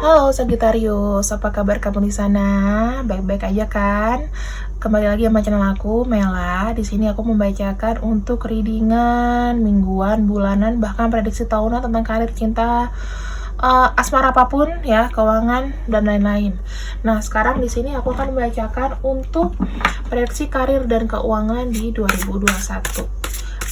Halo Sagittarius, apa kabar kamu di sana? Baik-baik aja kan? Kembali lagi sama channel aku, Mela. Di sini aku membacakan untuk readingan mingguan, bulanan, bahkan prediksi tahunan tentang karir, cinta, asmara apapun ya, keuangan dan lain-lain. Nah, sekarang di sini aku akan membacakan untuk prediksi karir dan keuangan di 2021.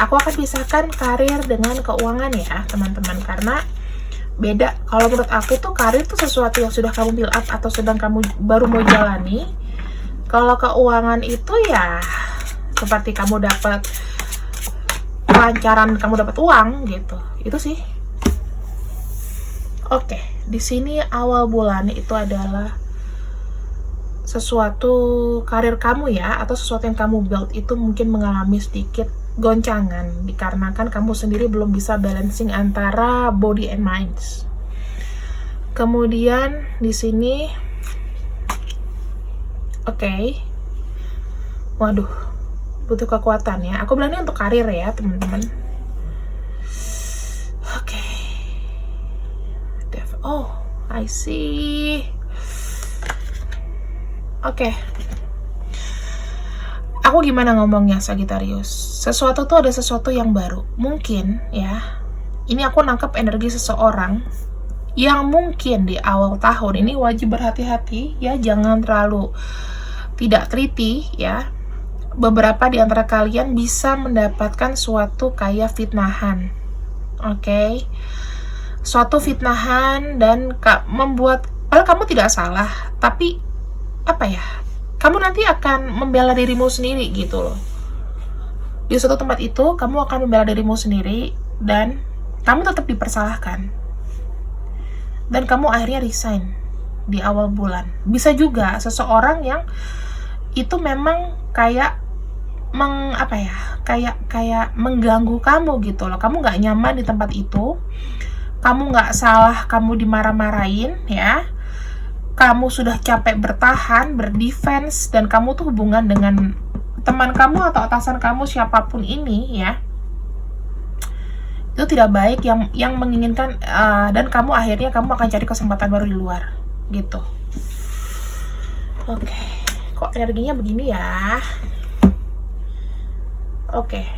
Aku akan pisahkan karir dengan keuangan ya, teman-teman, karena beda. Kalau menurut aku tuh karir tuh sesuatu yang sudah kamu build up atau sedang kamu baru mau jalani. Kalau keuangan itu ya seperti kamu dapat kelancaran, kamu dapat uang gitu. Itu sih. Oke, di sini awal bulan itu adalah sesuatu karir kamu ya, atau sesuatu yang kamu build itu mungkin mengalami sedikit goncangan dikarenakan kamu sendiri belum bisa balancing antara body and minds. Kemudian di sini waduh, butuh kekuatan ya. Aku bilang ini untuk karir ya, teman-teman. Oh, I see. Aku gimana ngomongnya, Sagittarius? Sesuatu tuh ada sesuatu yang baru. Mungkin ya, ini aku nangkep energi seseorang yang mungkin di awal tahun ini wajib berhati-hati ya, jangan terlalu tidak teliti ya. Beberapa di antara kalian bisa mendapatkan suatu kayak fitnahan. Suatu fitnahan dan membuat, padahal kamu tidak salah, tapi apa ya, kamu nanti akan membela dirimu sendiri gitu loh. Di suatu tempat itu kamu akan membela dirimu sendiri dan kamu tetap dipersalahkan, dan kamu akhirnya resign di awal bulan. Bisa juga seseorang yang itu memang kayak kayak mengganggu kamu gitu loh. Kamu nggak nyaman di tempat itu, kamu nggak salah, kamu dimarah-marahin ya, kamu sudah capek bertahan, berdefense, dan kamu tuh hubungan dengan teman kamu atau atasan kamu siapapun ini ya, itu tidak baik, yang menginginkan dan kamu akhirnya kamu akan cari kesempatan baru di luar gitu. Kok energinya begini ya?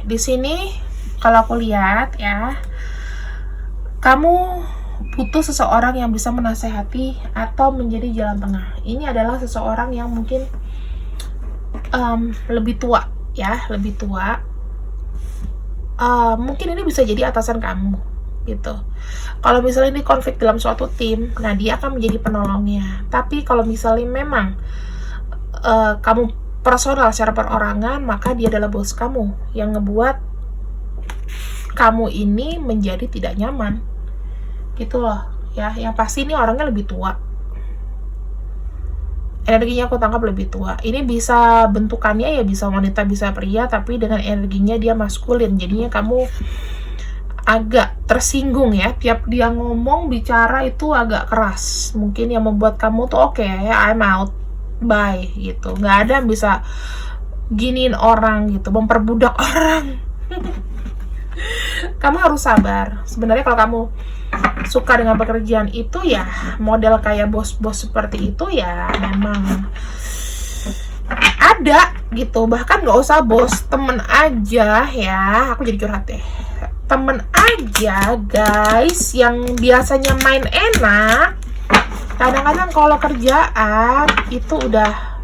Di sini kalau aku lihat ya, kamu butuh seseorang yang bisa menasehati atau menjadi jalan tengah. Ini adalah seseorang yang mungkin lebih tua ya, lebih tua. Mungkin ini bisa jadi atasan kamu gitu. Kalau misalnya ini konflik dalam suatu tim, nah dia akan menjadi penolongnya. Tapi kalau misalnya memang kamu personal secara perorangan, maka dia adalah bos kamu yang ngebuat kamu ini menjadi tidak nyaman gitu loh ya. Yang pasti ini orangnya lebih tua, energinya aku tangkap lebih tua. Ini bisa bentukannya ya, bisa wanita bisa pria, tapi dengan energinya dia maskulin, jadinya kamu agak tersinggung ya. Tiap dia ngomong bicara itu agak keras, mungkin yang membuat kamu tuh I'm out, bye gitu. Nggak ada yang bisa giniin orang gitu, memperbudak orang. Kamu harus sabar. Sebenarnya kalau kamu suka dengan pekerjaan itu ya, model kayak bos-bos seperti itu ya memang ada gitu. Bahkan nggak usah bos, temen aja ya, aku jadi curhat deh. Temen aja guys, yang biasanya main enak, kadang-kadang kalau kerjaan itu udah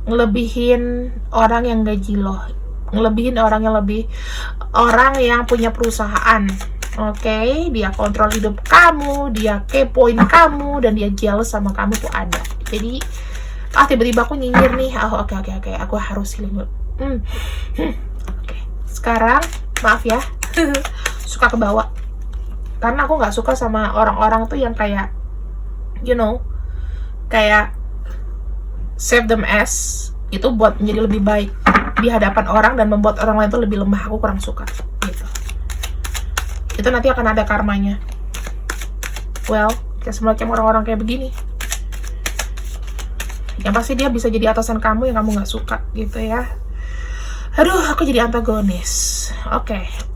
ngelebihin orang yang gaji loh, ngelebihin orang yang punya perusahaan. Dia kontrol hidup kamu, dia kepoin kamu, dan dia jealous sama kamu tuh ada. Jadi tiba-tiba aku nyinyir nih. Aku harus healing dulu. Sekarang maaf ya, suka kebawa karena aku nggak suka sama orang-orang tuh yang kayak kayak save them as itu buat menjadi lebih baik di hadapan orang dan membuat orang lain tuh lebih lemah. Aku kurang suka gitu. Itu nanti akan ada karmanya. Kayak semacam orang-orang kayak begini, yang pasti dia bisa jadi atasan kamu yang kamu nggak suka gitu ya. Aduh, aku jadi antagonis.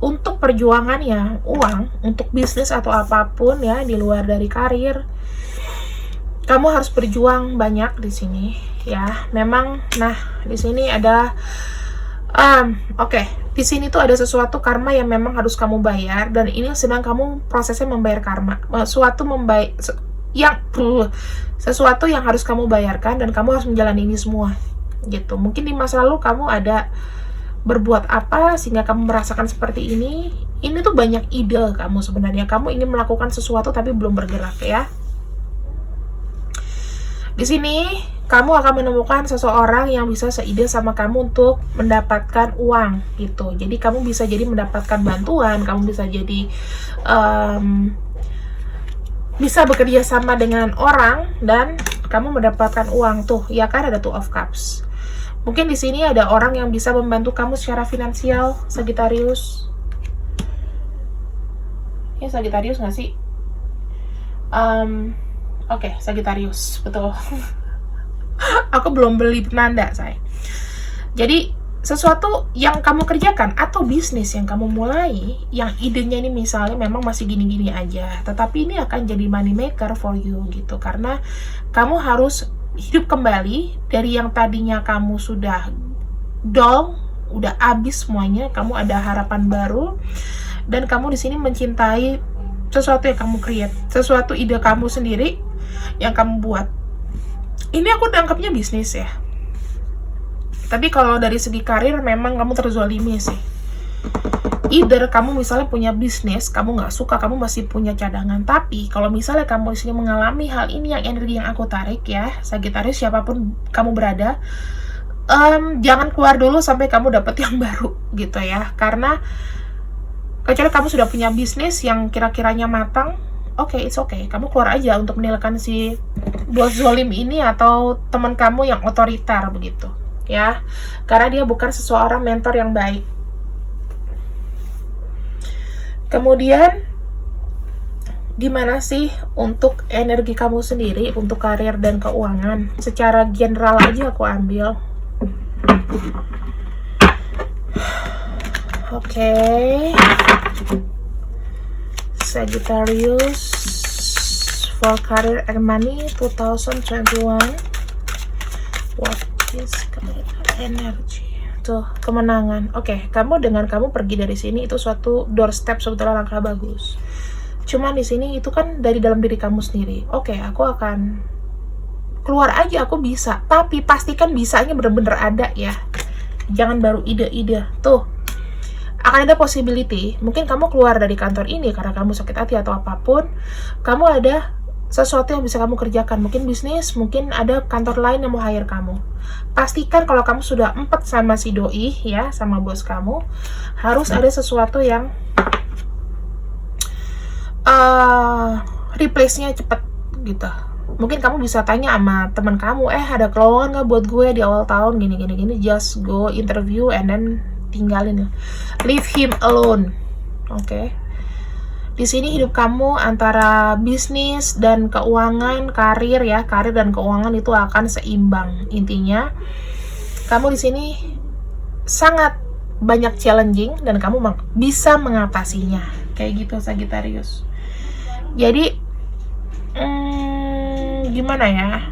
untuk perjuangannya, uang, untuk bisnis atau apapun ya di luar dari karir, kamu harus berjuang banyak di sini ya. Memang, nah di sini ada, oke. Di sini tuh ada sesuatu karma yang memang harus kamu bayar, dan ini sedang kamu prosesnya membayar karma. Sesuatu yang harus kamu bayarkan, dan kamu harus menjalani ini semua gitu. Mungkin di masa lalu kamu ada berbuat apa sehingga kamu merasakan seperti ini. Ini tuh banyak ide kamu sebenarnya. Kamu ingin melakukan sesuatu tapi belum bergerak ya. Di sini kamu akan menemukan seseorang yang bisa seide sama kamu untuk mendapatkan uang gitu. Jadi kamu bisa jadi mendapatkan bantuan, kamu bisa jadi bisa bekerja sama dengan orang dan kamu mendapatkan uang tuh. Ya kan, ada Two of Cups. Mungkin di sini ada orang yang bisa membantu kamu secara finansial, Sagittarius. Ya, Sagittarius nggak sih? Oke, Sagittarius, betul. Aku belum beli penanda, say. Jadi, sesuatu yang kamu kerjakan atau bisnis yang kamu mulai, yang idenya ini misalnya memang masih gini-gini aja, tetapi ini akan jadi money maker for you gitu, karena kamu harus hidup kembali dari yang tadinya kamu sudah down, udah habis semuanya, kamu ada harapan baru, dan kamu di sini mencintai sesuatu yang kamu create, sesuatu ide kamu sendiri yang kamu buat. Ini aku tangkapnya bisnis ya. Tapi kalau dari segi karir memang kamu terzolimi sih. Either kamu misalnya punya bisnis, kamu nggak suka, kamu masih punya cadangan. Tapi kalau misalnya kamu di sini mengalami hal ini, yang energi yang aku tarik ya, Sagittarius, siapapun kamu berada, jangan keluar dulu sampai kamu dapet yang baru gitu ya. Karena kecuali kamu sudah punya bisnis yang kira-kiranya matang, oke, it's okay. Kamu keluar aja untuk meninggalkan si bos zolim ini atau teman kamu yang otoriter begitu ya. Karena dia bukan seseorang mentor yang baik. Kemudian, gimana sih untuk energi kamu sendiri, untuk karir dan keuangan? Secara general aja aku ambil. Oke. Sagittarius for career and money 2021. What is career energy? Tuh, kemenangan. Oke, kamu pergi dari sini itu suatu doorstep, sebetulnya langkah bagus. Cuman di sini itu kan dari dalam diri kamu sendiri. Oke, aku akan keluar aja, aku bisa. Tapi pastikan bisanya bener-bener ada ya. Jangan baru ide-ide. Tuh, akan ada possibility. Mungkin kamu keluar dari kantor ini karena kamu sakit hati atau apapun. Kamu ada sesuatu yang bisa kamu kerjakan, mungkin bisnis, mungkin ada kantor lain yang mau hire kamu. Pastikan kalau kamu sudah empet sama si doi ya, sama bos kamu, harus ada sesuatu yang replace-nya cepet gitu. Mungkin kamu bisa tanya sama teman kamu, ada kelowongan nggak buat gue di awal tahun gini, just go interview and then tinggalin, leave him alone. Oke. Di sini hidup kamu antara bisnis dan keuangan, karir ya, karir dan keuangan itu akan seimbang. Intinya, kamu di sini sangat banyak challenging dan kamu bisa mengatasinya. Kayak gitu, Sagittarius. Jadi, gimana ya?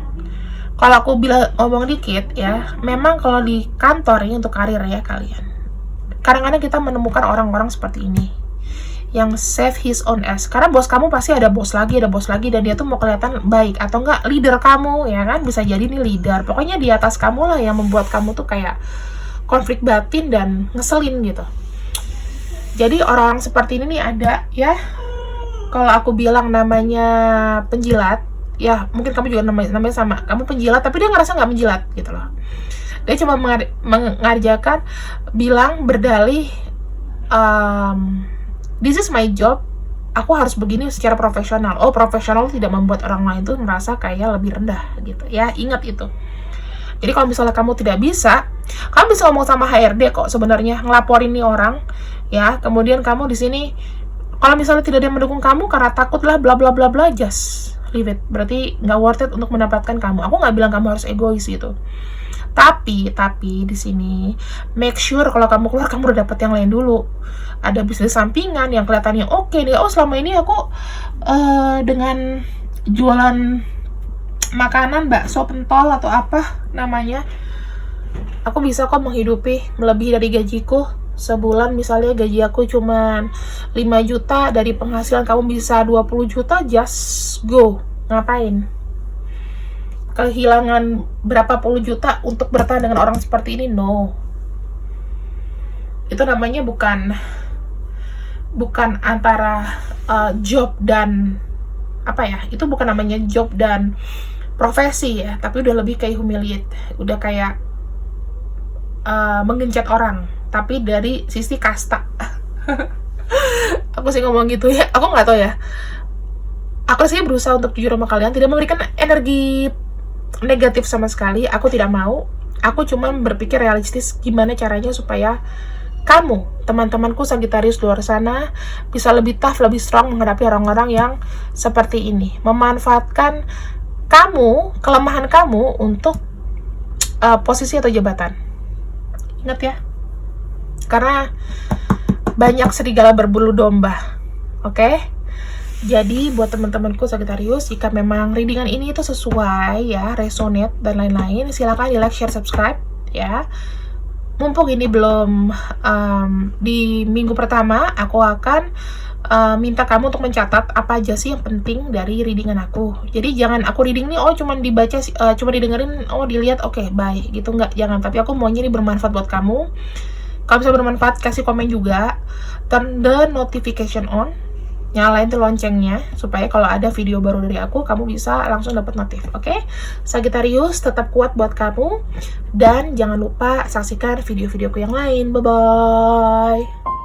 Kalau aku ngomong dikit ya, memang kalau di kantor ini untuk karir ya kalian, kadang-kadang kita menemukan orang-orang seperti ini yang save his own ass, karena bos kamu pasti ada bos lagi, dan dia tuh mau kelihatan baik, atau enggak leader kamu ya kan, bisa jadi nih leader, pokoknya di atas kamu lah yang membuat kamu tuh kayak konflik batin dan ngeselin gitu. Jadi orang-orang seperti ini nih ada ya, kalau aku bilang namanya penjilat ya, mungkin kamu juga namanya sama, kamu penjilat tapi dia ngerasa nggak menjilat gitu loh. Dia cuma mengerjakan, bilang, berdalih, this is my job, aku harus begini secara profesional. Oh, profesional tidak membuat orang lain tuh merasa kayak lebih rendah gitu ya, ingat itu. Jadi kalau misalnya kamu tidak bisa, kamu bisa ngomong sama HRD kok sebenarnya, ngelaporin nih orang ya. Kemudian kamu di sini, kalau misalnya tidak ada yang mendukung kamu karena takut lah bla bla bla bla, just leave it. Berarti nggak worth it untuk mendapatkan kamu. Aku nggak bilang kamu harus egois gitu. Tapi di sini make sure kalau kamu keluar kamu udah dapat yang lain dulu. Ada bisnis sampingan yang kelihatannya oke nih. Oh, selama ini aku dengan jualan makanan, bakso pentol atau apa namanya, aku bisa kok menghidupi melebihi dari gajiku. Sebulan misalnya gaji aku cuman 5 juta, dari penghasilan kamu bisa 20 juta, just go. Ngapain? Kehilangan berapa puluh juta untuk bertahan dengan orang seperti ini? No. Itu namanya bukan antara job dan apa ya, itu bukan namanya job dan profesi ya, tapi udah lebih kayak humiliate, udah kayak menggencet orang, tapi dari sisi kasta. Aku sih ngomong gitu ya, aku nggak tahu ya. Aku sih berusaha untuk jujur sama kalian, tidak memberikan energi negatif sama sekali. Aku tidak mau. Aku cuma berpikir realistis gimana caranya supaya kamu, teman-temanku Sagittarius luar sana, bisa lebih tough, lebih strong menghadapi orang-orang yang seperti ini. Memanfaatkan kamu, kelemahan kamu untuk posisi atau jabatan. Ingat ya, karena banyak serigala berbulu domba. Oke? Jadi buat teman-temanku Sagittarius, jika memang readingan ini itu sesuai ya, resonate dan lain-lain, silakan di like, share, subscribe ya. Mumpung ini belum di minggu pertama, aku akan minta kamu untuk mencatat apa aja sih yang penting dari readingan aku. Jadi jangan aku reading nih, oh cuman dibaca, cuma didengerin, oh dilihat, oke, bye, gitu nggak, jangan. Tapi aku maunya ini bermanfaat buat kamu. Kalau bisa bermanfaat, kasih komen juga, turn the notification on, nyalain tuh loncengnya supaya kalau ada video baru dari aku kamu bisa langsung dapat notif. Oke? Sagittarius, tetap kuat buat kamu dan jangan lupa saksikan video-videoku yang lain. Bye bye.